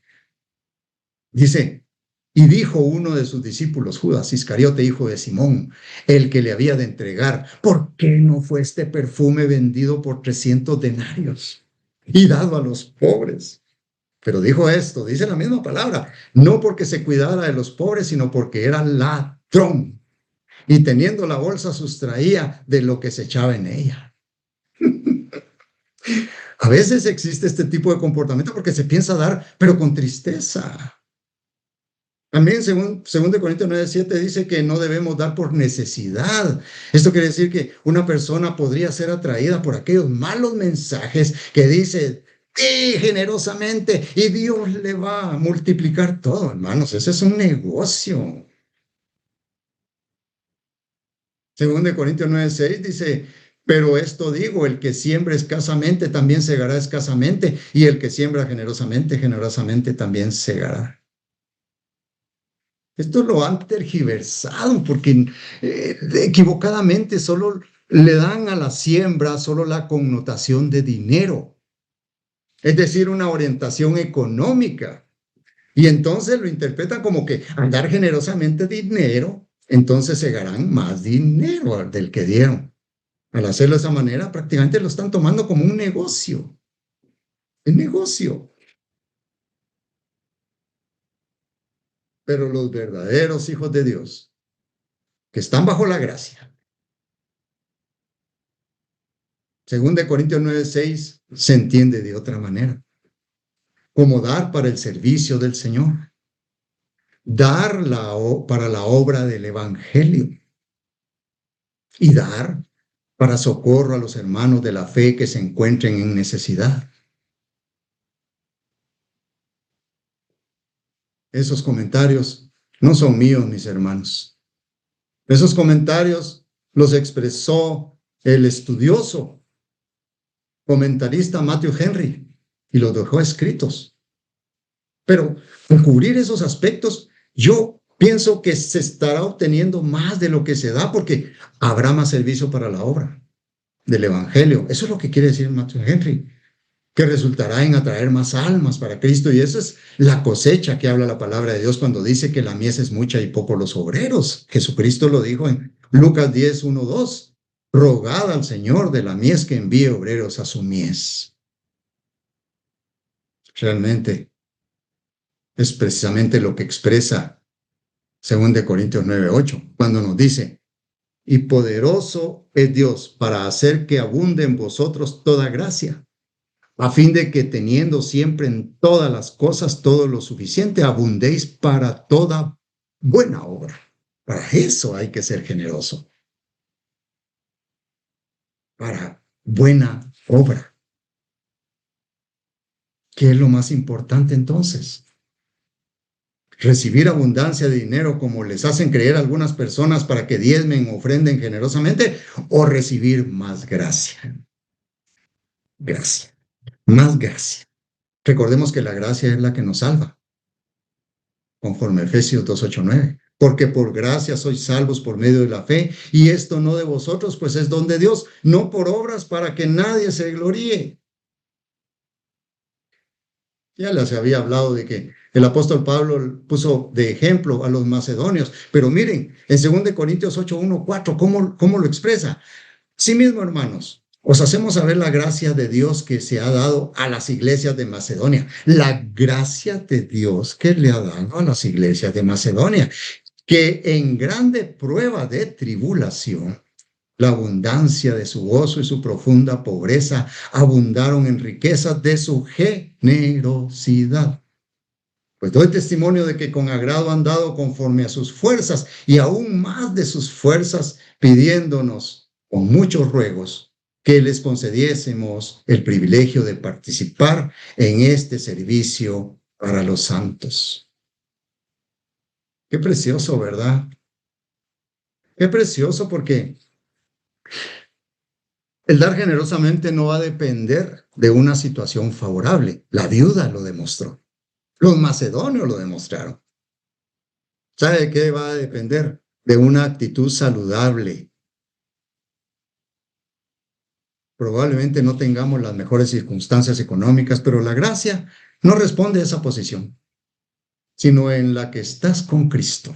dice, y dijo uno de sus discípulos, Judas Iscariote, hijo de Simón, el que le había de entregar, ¿por qué no fue este perfume vendido por 300 denarios y dado a los pobres? Pero dijo esto, dice la misma palabra, no porque se cuidara de los pobres, sino porque era ladrón. Y teniendo la bolsa sustraía de lo que se echaba en ella. A veces existe este tipo de comportamiento porque se piensa dar, pero con tristeza. También, según 2 Corintios 9:7, dice que no debemos dar por necesidad. Esto quiere decir que una persona podría ser atraída por aquellos malos mensajes que dicen, generosamente y Dios le va a multiplicar todo, hermanos. Ese es un negocio. 2 Corintios 9:6 dice, pero esto digo, el que siembra escasamente también segará escasamente, y el que siembra generosamente, generosamente también segará. Esto lo han tergiversado porque equivocadamente solo le dan a la siembra solo la connotación de dinero, es decir, una orientación económica. Y entonces lo interpretan como que al dar generosamente dinero, entonces segarán más dinero del que dieron. Al hacerlo de esa manera, prácticamente lo están tomando como un negocio. El negocio. Pero los verdaderos hijos de Dios, que están bajo la gracia, según de Corintios 9:6, se entiende de otra manera, como dar para el servicio del Señor, dar para la obra del Evangelio y dar para socorro a los hermanos de la fe que se encuentren en necesidad. Esos comentarios no son míos, mis hermanos. Esos comentarios los expresó el estudioso comentarista Matthew Henry y los dejó escritos. Pero al cubrir esos aspectos, yo pienso que se estará obteniendo más de lo que se da porque habrá más servicio para la obra del Evangelio. Eso es lo que quiere decir Matthew Henry, que resultará en atraer más almas para Cristo. Y esa es la cosecha que habla la palabra de Dios cuando dice que la mies es mucha y pocos los obreros. Jesucristo lo dijo en Lucas 10:1-2. Rogad al Señor de la mies que envíe obreros a su mies. Realmente es precisamente lo que expresa 2 Corintios 9:8, cuando nos dice, y poderoso es Dios para hacer que abunde en vosotros toda gracia, a fin de que teniendo siempre en todas las cosas todo lo suficiente, abundéis para toda buena obra. Para eso hay que ser generoso. Para buena obra. ¿Qué es lo más importante entonces? Recibir abundancia de dinero como les hacen creer algunas personas para que diezmen o ofrenden generosamente, o recibir más gracia. Gracia. Más gracia. Recordemos que la gracia es la que nos salva, conforme Efesios 2:8-9. Porque por gracia sois salvos por medio de la fe, y esto no de vosotros, pues es don de Dios, no por obras para que nadie se gloríe. Ya les había hablado de que el apóstol Pablo puso de ejemplo a los macedonios, pero miren, en 2 Corintios 8:1-4, ¿cómo lo expresa? Sí mismo, hermanos, os hacemos saber la gracia de Dios que se ha dado a las iglesias de Macedonia. La gracia de Dios que le ha dado a las iglesias de Macedonia, que en grande prueba de tribulación, la abundancia de su gozo y su profunda pobreza abundaron en riquezas de su generosidad. Pues doy testimonio de que con agrado han dado conforme a sus fuerzas y aún más de sus fuerzas, pidiéndonos con muchos ruegos que les concediésemos el privilegio de participar en este servicio para los santos. Qué precioso, ¿verdad? Qué precioso, porque el dar generosamente no va a depender de una situación favorable. La viuda lo demostró. Los macedonios lo demostraron. ¿Sabe de qué va a depender? De una actitud saludable. Probablemente no tengamos las mejores circunstancias económicas, pero la gracia no responde a esa posición, sino en la que estás con Cristo.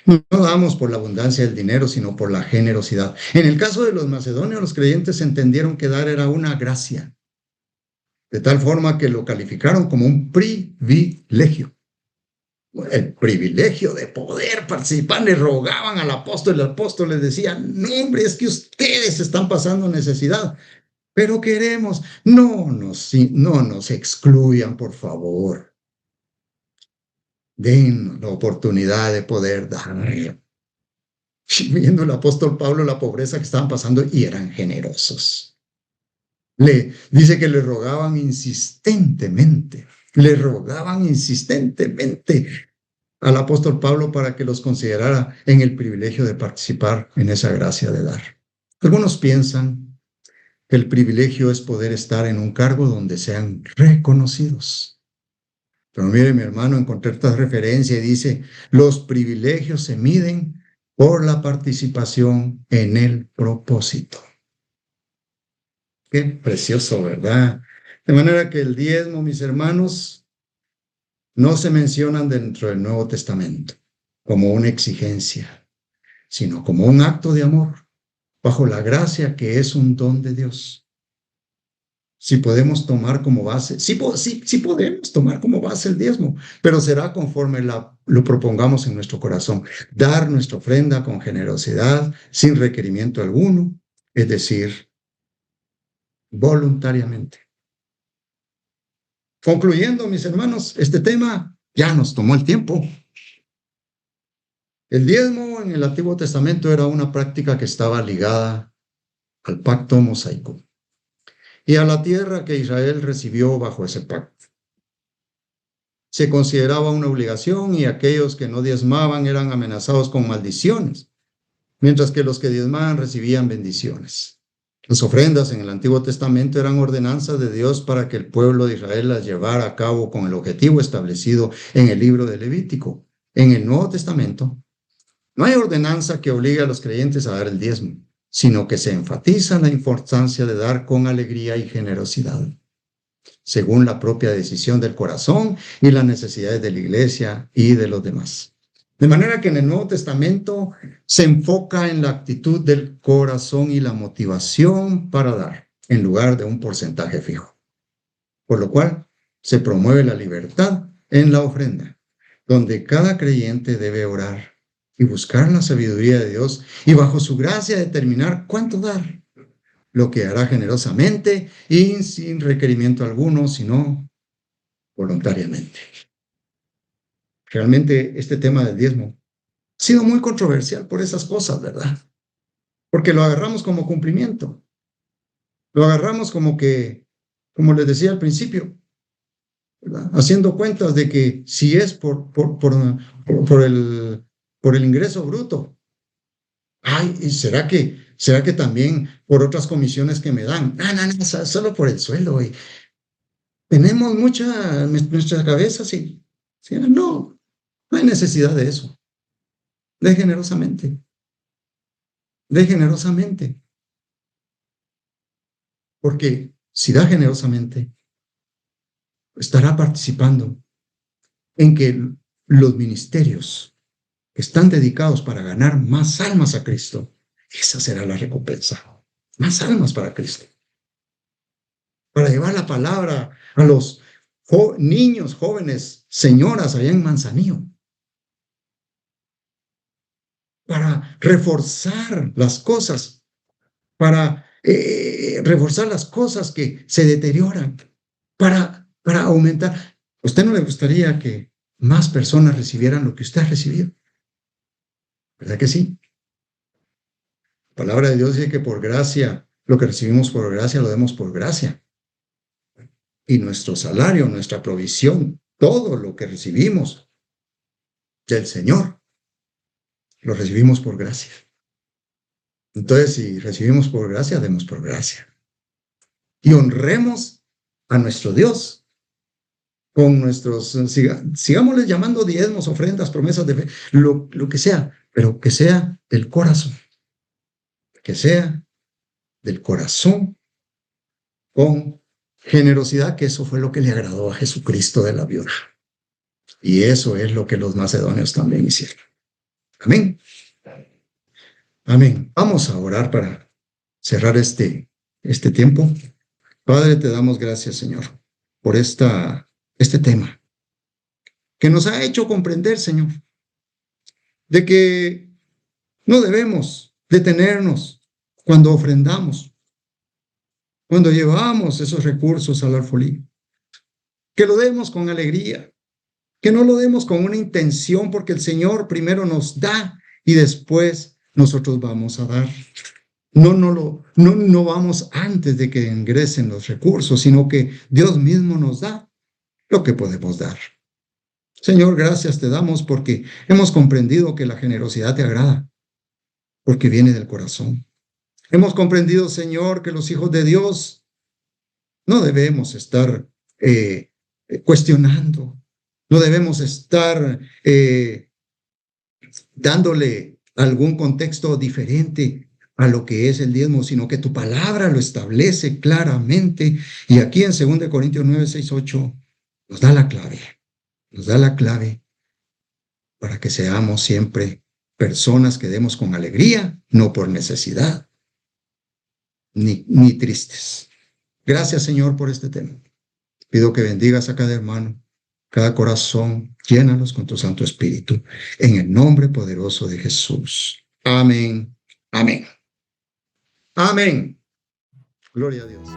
No damos por la abundancia del dinero, sino por la generosidad. En el caso de los macedonios, los creyentes entendieron que dar era una gracia, de tal forma que lo calificaron como un privilegio. El privilegio de poder participar, le rogaban al apóstol, el apóstol les decía, no hombre, es que ustedes están pasando necesidad, pero queremos, no nos excluyan, por favor. Den la oportunidad de poder dar. Viendo el apóstol Pablo la pobreza que estaban pasando y eran generosos. Le dice que le rogaban insistentemente al apóstol Pablo para que los considerara en el privilegio de participar en esa gracia de dar. Algunos piensan que el privilegio es poder estar en un cargo donde sean reconocidos. Pero mire, mi hermano, encontré esta referencia y dice, los privilegios se miden por la participación en el propósito. Qué precioso, ¿verdad? De manera que el diezmo, mis hermanos, no se mencionan dentro del Nuevo Testamento como una exigencia, sino como un acto de amor, bajo la gracia que es un don de Dios. Si podemos tomar como base, sí podemos tomar como base el diezmo, pero será conforme lo propongamos en nuestro corazón. Dar nuestra ofrenda con generosidad, sin requerimiento alguno, es decir, voluntariamente. Concluyendo, mis hermanos, este tema ya nos tomó el tiempo. El diezmo en el Antiguo Testamento era una práctica que estaba ligada al pacto mosaico y a la tierra que Israel recibió bajo ese pacto. Se consideraba una obligación y aquellos que no diezmaban eran amenazados con maldiciones, mientras que los que diezmaban recibían bendiciones. Las ofrendas en el Antiguo Testamento eran ordenanzas de Dios para que el pueblo de Israel las llevara a cabo con el objetivo establecido en el libro de Levítico. En el Nuevo Testamento, no hay ordenanza que obligue a los creyentes a dar el diezmo, sino que se enfatiza la importancia de dar con alegría y generosidad, según la propia decisión del corazón y las necesidades de la iglesia y de los demás. De manera que en el Nuevo Testamento se enfoca en la actitud del corazón y la motivación para dar, en lugar de un porcentaje fijo. Por lo cual se promueve la libertad en la ofrenda, donde cada creyente debe orar y buscar la sabiduría de Dios y bajo su gracia determinar cuánto dar, lo que hará generosamente y sin requerimiento alguno, sino voluntariamente. Realmente este tema del diezmo ha sido muy controversial por esas cosas, ¿verdad? Porque lo agarramos como cumplimiento. Lo agarramos como que, como les decía al principio, ¿verdad? Haciendo cuentas de que si es por el ingreso bruto, ay, ¿y será que también por otras comisiones que me dan? No, solo por el sueldo. Y tenemos nuestras cabezas y no hay necesidad de eso. De generosamente. De generosamente. Porque si da generosamente, estará participando en que los ministerios que están dedicados para ganar más almas a Cristo, esa será la recompensa. Más almas para Cristo. Para llevar la palabra a los niños, jóvenes, señoras allá en Manzanillo. Para reforzar las cosas, para reforzar las cosas que se deterioran, para aumentar. ¿A usted no le gustaría que más personas recibieran lo que usted ha recibido? ¿Verdad que sí? La palabra de Dios dice que por gracia, lo que recibimos por gracia, lo demos por gracia. Y nuestro salario, nuestra provisión, todo lo que recibimos del Señor, lo recibimos por gracia. Entonces, si recibimos por gracia, demos por gracia. Y honremos a nuestro Dios con nuestros, sigámosles llamando diezmos, ofrendas, promesas de fe, lo que sea, pero que sea del corazón. Que sea del corazón con generosidad, que eso fue lo que le agradó a Jesucristo de la viuda. Y eso es lo que los macedonios también hicieron. Amén. Amén. Vamos a orar para cerrar este tiempo. Padre, te damos gracias, Señor, por este tema que nos ha hecho comprender, Señor, de que no debemos detenernos cuando ofrendamos, cuando llevamos esos recursos al alfolí, que lo demos con alegría, que no lo demos con una intención, porque el Señor primero nos da y después nosotros vamos a dar. No vamos antes de que ingresen los recursos, sino que Dios mismo nos da lo que podemos dar. Señor, gracias te damos porque hemos comprendido que la generosidad te agrada, porque viene del corazón. Hemos comprendido, Señor, que los hijos de Dios no debemos estar cuestionando, no debemos estar dándole algún contexto diferente a lo que es el diezmo, sino que tu palabra lo establece claramente. Y aquí en 2 Corintios 9, 6, 8 nos da la clave, para que seamos siempre personas que demos con alegría, no por necesidad, ni tristes. Gracias, Señor, por este tema. Pido que bendigas a cada hermano, cada corazón, llénalos con tu Santo Espíritu, en el nombre poderoso de Jesús. Amén, amén, amén. Gloria a Dios.